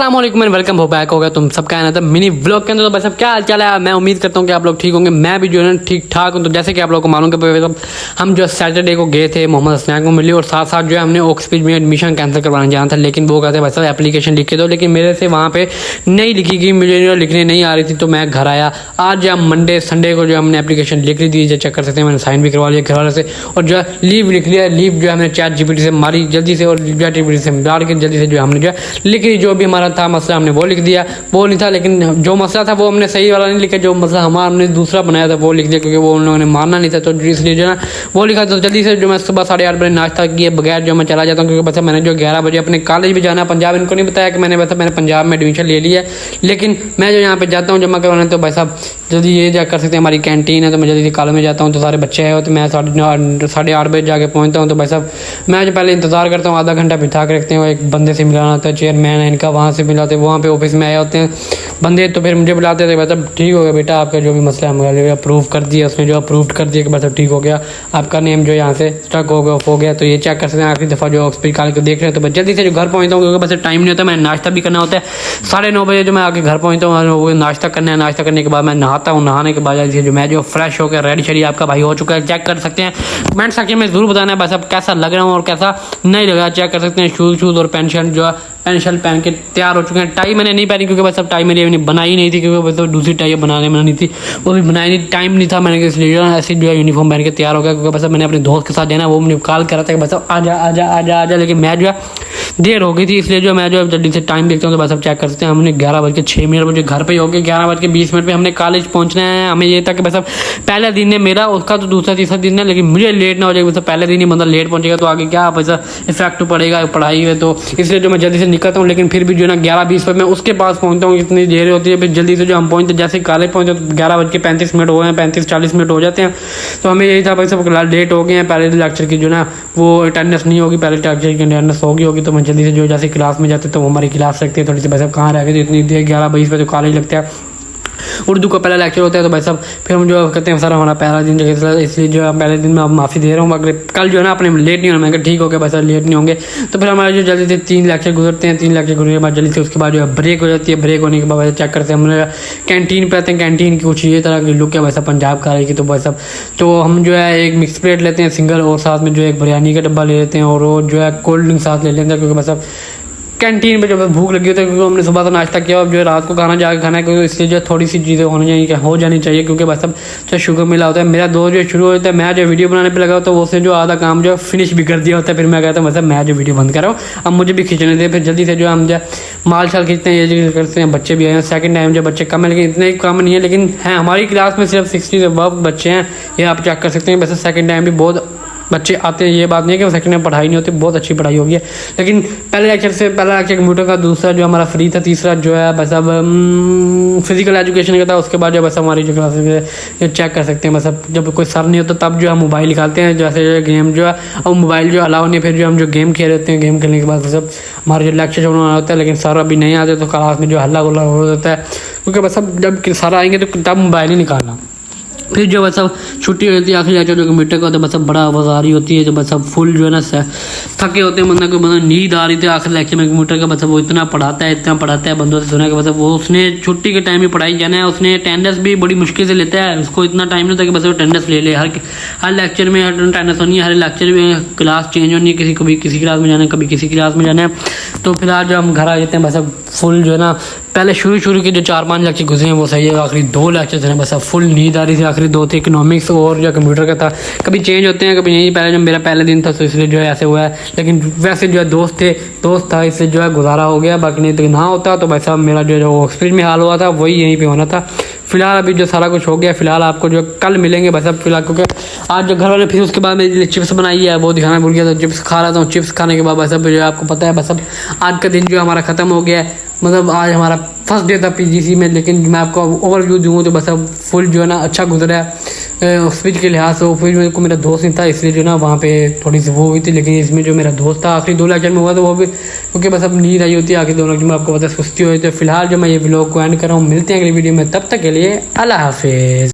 अस्सलाम वालेकुम and welcome हो बैक हो गया तुम सबका है ना तब मिनी व्लॉग के अंदर। तो बस अब क्या हाल चाल है, मैं उम्मीद करता हूँ कि आप लोग ठीक होंगे। मैं भी जो है ना ठीक ठाक हूँ। तो जैसे कि आप लोगों को मालूम कि हम जो सैटरडे को गए थे मोहम्मद हसनैन को मिली और साथ साथ जो है हमने ऑक्सफोर्ड में एडमिशन कैंसिल करवाना जाना था, लेकिन वो कहते वैसा एप्लीकेशन लिख के दो, लेकिन मेरे से वहाँ पे नहीं लिखी गई, मुझे लिखने नहीं आ रही थी। तो मैं घर आया आज जो मंडे संडे को जो हमने एप्लीकेशन लिख ली थी, जो चेक कर सकते हैं, मैंने साइन भी करवा लिया घर वाले से और जो है लीव लिख लिया। लीव जो है हमने चैट जीपीटी से मारी जल्दी से और चैट जीपीटी से डाल के जल्दी से जो हमने जो है लिख ली। जो भी हमारा था मसला हमने वो लिख दिया, वो नहीं था, लेकिन जो मसला था वो हमने सही वाला नहीं लिखा, जो मसला हमारा हमने दूसरा बनाया था वो लिख दिया, क्योंकि वो उन लोगों ने मानना नहीं था। तो इसलिए जो है वो लिखा। तो जल्दी से जो मैं सुबह 8:30 बजे नाश्ता किए बगैर जो मैं चला जाता हूँ, क्योंकि बस मैंने जो 11 बजे अपने कॉलेज भी जाना पंजाब। इनको नहीं बताया कि मैंने पंजाब में एडमिशन ले लिया है, लेकिन मैं जो यहाँ पे जाता हूँ जमा करवाने। तो भाई साहब जल्दी ये जा कर सकते हैं, हमारी कैंटीन है, तो मैं जल्दी से कॉलेज में जाता हूँ। तो सारे बच्चे हैं, तो मैं 8:30 बजे जाके पहुँचता हूँ। तो भाई साहब मैं जो पहले इंतजार करता हूँ, आधा घंटा बिठा के रखते हैं। एक बंदे से मिलाना होता है, चेयरमैन है इनका, वहाँ से मिलाते, वहाँ पे ऑफिस में आए होते हैं बंदे। तो फिर मुझे बुलाते थे, मतलब ठीक हो गया बेटा, आपका जो भी मसला है हमारे अप्रूव कर दिया, उसने जो अप्रूव कर दिया कि मतलब ठीक हो गया, आपका नेम जो यहाँ से स्टक हो गया, ऑफ हो गया। तो ये चेक कर सकते हैं, आखिरी दफ़ा जो ऑक्सफोर्ड कॉलेज को देख रहे हैं। तो बस जल्दी से जो घर पहुँचता हूँ, क्योंकि बस टाइम नहीं होता, मैं नाश्ता भी करना होता है। 9:30 बजे जो मैं आके घर पहुँचता हूँ, वो नाश्ता करना है। नाश्ता करने के बाद मैं नहाता हूँ, नहाने के बाद जो मैं जो फ्रेश होकर रेडी शरी आपका भाई हो चुका है। चेक कर सकते हैं, कमेंट सेक्शन में जरूर बताना है बस अब कैसा लग रहा हूँ और कैसा नहीं लग रहा। चेक कर सकते हैं शूज़ और पेंट शर्ट जो है पेंट शर्ट पहन के तैयार हो चुके हैं। टाई मैंने नहीं पहनी, क्योंकि बस अब टाई मेरी बनाई नहीं थी, क्योंकि बस दूसरी टाई बनानी थी, वो भी बनाई नहीं, टाइम नहीं था। मैंने इसलिए ऐसे जो है यूनिफॉर्म पहन के तैयार हो गया, क्योंकि बस मैंने अपने दोस्त के साथ जाना, वो मुझे कॉल कर रहा था कि बस आजा आजा आजा आजा, लेकिन मैं जो है देर हो गई थी, इसलिए जो मैं जो जल्दी से टाइम देखता हूँ। तो बस अब चेक कर सकते हैं, हमने 11:06 बजे घर पे हो गए, 11:20 पे हमने कॉलेज पहुँचना है। हमें ये था कि बस अब पहला दिन है मेरा, उसका तो दूसरा तीसरा दिन है, लेकिन मुझे लेट ना हो जाएगा। बस पहले दिन ही बंदा लेट पहुँचेगा तो आगे क्या वैसा इफेक्ट पड़ेगा पढ़ाई में। तो इसलिए जो मैं जल्दी से निकलता हूँ, लेकिन फिर भी जो है ना 11:20 पर मैं उसके पास पहुँचता हूँ। इतनी देर होती है, फिर जल्दी से जो हम पहुँचते, जैसे कॉलेज पहुँचते तो 11:35 हो गए, 35-40 मिनट हो जाते हैं। तो हमें यही था भाई सब लेट हो गए हैं, पहले लेक्चर की जो ना वो अटेंडेंस नहीं होगी, पहले लेक्चर की अटेंडेंस होगी। तो मैं जल्दी से जो जैसे क्लास में जाते तो हमारी क्लास लगती है थोड़ी सी, भाई साहब कहाँ रह गए, तो इतनी देर 11:20 बजे तो कॉलेज लगता है, उर्दू का पहला लेक्चर होता है। तो भाई साहब फिर हम जो कहते हैं सर हमारा पहला दिन जो, इसलिए जो है पहले दिन में माफ़ी दे रहा हूँ, अगर कल जो है ना अपने लेट नहीं होना। मैं ठीक हो गया भाई साहब लेट नहीं होंगे। तो फिर हमारे जो जल्दी से 3 लेक्चर गुजरते हैं, 3 लेक्चर गुजरने के बाद जल्दी से उसके बाद जो है ब्रेक हो जाती है। ब्रेक होने के बाद चेक करते हैं, हमने कैंटीन पे आते हैं, कैंटीन की कुछ ये तरह की लुक है भाई साहब पंजाब कॉलेज की। तो भाई साहब तो हम जो है एक मिक्स प्लेट लेते हैं सिंगल, और साथ में जो एक बिरयानी का डब्बा ले लेते हैं, और वो जो है कोल्ड ड्रिंक साथ ले लेते हैं, क्योंकि भाई साहब कैंटीन पे जब भूख लगी होती है, क्योंकि हमने सुबह तो नाश्ता किया, अब जो है रात को खाना जाके खाना है, क्योंकि इसलिए जो थोड़ी सी चीज़ें हो जानी चाहिए, क्योंकि बस अब जो शुगर मिला होता है। मेरा दोस्त जो शुरू होता है, मैं जो वीडियो बनाने पे लगा होता है, उसने जो आधा काम जो फिनिश भी कर दिया होता है। फिर मैं कहता हूँ मतलब मैं जो वीडियो बंद कर रहा हूँ, अब मुझे भी खींचने दे। फिर जल्दी से जो हम जो माल शाल खींचते हैं, ये करते हैं। बच्चे भी आए हैं, सेकंड टाइम जो बच्चे कम है, लेकिन इतने कम नहीं है, लेकिन हैं हमारी क्लास में सिर्फ 60 से अबव बच्चे हैं, ये आप चेक कर सकते हैं। वैसे सेकंड टाइम भी बहुत बच्चे आते हैं, ये बात नहीं है कि सेकंड में पढ़ाई नहीं होती, बहुत अच्छी पढ़ाई होगी है। लेकिन पहला लेक्चर कंप्यूटर का, दूसरा जो हमारा फ्री था, तीसरा जो है बस अब फिजिकल एजुकेशन का था। उसके बाद जो बस हमारी जो क्लासेस चेक कर सकते हैं, बस अब जब कोई सर नहीं होता तब जो हम मोबाइल निकालते हैं, जैसे गेम जो है अब मोबाइल जो अलाउ नहीं, फिर जो हम जो गेम खेल लेते हैं। गेम खेलने के बाद सब हमारे जो लेक्चर होना होता है, लेकिन सर अभी नहीं आते तो क्लास में जो हल्ला गुल्ला हो जाता है, क्योंकि बस अब जब सर आएंगे तो तब मोबाइल ही निकालना। फिर जो बस अब छुट्टी हो जाती है, आखिरी लेक्चर जो कंप्यूटर का होता है, बस अब बड़ा आवाज़ आ रही होती है, जो बस अब फुल जो है ना थके होते हैं, बंदा नींद आ रही थी आखिरी लेक्चर में कंप्यूटर का। बस वो इतना पढ़ाता है बंदों से सुना कि बस वो उसने छुट्टी के टाइम भी पढ़ाई जाना है, उसने अटेंडेंस भी बड़ी मुश्किल से लेता है, उसको इतना टाइम नहीं होता कि बस वो अटेंडेंस ले ले। हर लेक्चर में अटेंडेंस होनी है, हर लेक्चर में क्लास चेंज होनी है, किसी क्लास में जाना है, कभी किसी क्लास में जाना है। तो फिर आज जो हम घर आ जाते हैं, बस अब फुल जो है ना पहले शुरू के जो 4-5 लेक्चर गुजरे हैं वो सही है, आखिरी 2 लेक्चर थे बस अब फुल नींद आ रही थी। आखिरी 2 थे इकोनॉमिक्स और जो कंप्यूटर का था, कभी चेंज होते हैं कभी नहीं। पहले जब मेरा पहला दिन था तो इसलिए जो है ऐसे हुआ है, लेकिन वैसे जो है दोस्त था, इससे जो है गुजारा हो गया, बाकी नहीं तो ना होता तो वैसा मेरा जो ऑक्सफोर्ड में हाल हुआ था वही यहीं पर होना था। फिलहाल अभी जो सारा कुछ हो गया, फिलहाल आपको जो कल मिलेंगे बस अब फिलहाल, क्योंकि आज जो घर वाले फिर उसके बाद मेरे लिए चिप्स बनाई है, वो दिखाना भूल गया था। चिप्स खा रहा था, चिप्स खाने के बाद बस अब जो आपको पता है बस अब आज का दिन जो हमारा ख़त्म हो गया है। मतलब आज हमारा फर्स्ट डे था पीजीसी में, लेकिन मैं आपको ओवरव्यू दूँ तो बस अब फुल जो है ना अच्छा गुजरा है स्पीच के लिहाज से। फिर मेरे को मेरा दोस्त नहीं था, इसलिए जो ना वहाँ पे थोड़ी सी वो हुई थी, लेकिन इसमें जो मेरा दोस्त था आखिरी 2 लेक्चर में हुआ तो वो भी, क्योंकि बस अब नींद आई होती है आखिरी 2 लेक्चर में, आपको पता है सुस्ती हुई। तो फिलहाल जो मैं ये व्लॉग को एंड कर रहा हूँ, मिलते हैं अगली वीडियो में, तब तक के लिए अल्लाह हाफिज़।